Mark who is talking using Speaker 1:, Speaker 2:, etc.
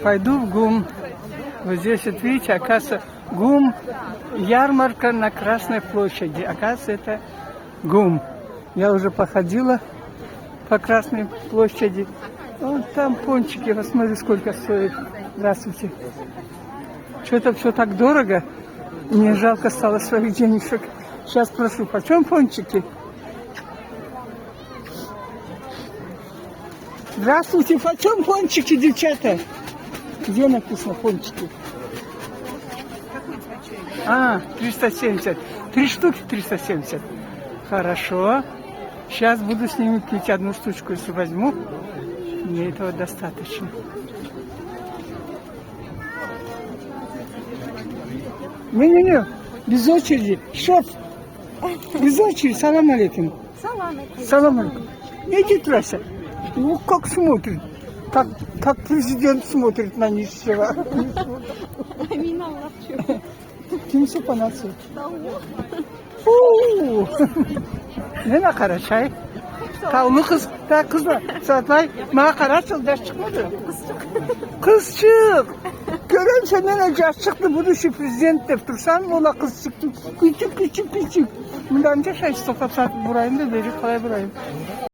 Speaker 1: Пойду в ГУМ. Вот здесь, вот видите, оказывается, ГУМ, ярмарка на Красной площади. Оказывается, это ГУМ. Я уже походила по Красной площади. Вон там пончики, посмотри, сколько стоит. Здравствуйте. Что-то все так дорого. Мне жалко стало своих денежек. Сейчас спрошу, почем пончики? Здравствуйте, почем пончики, девчата? Где написано пончики? 370. 3 штуки 370. Хорошо. Сейчас буду с ними пить одну штучку, если возьму. Мне этого достаточно. Не-не-не, без очереди. Шеф, без очереди. Салам алейкум. Салам алейкум. Иди трасса. Ну, как смотрит. Как президент смотрит на нищего. Kimse panası. Ne nakarat Tavlı kız, da kız var. Saatay, nakarat ders çıkmadı. Kız çık. Görem senden önce çıktı, bunu şu prezident de dursan ola kız çıktı. Küçük. Bundan önce şey stop burayım da verir, kolay burayım.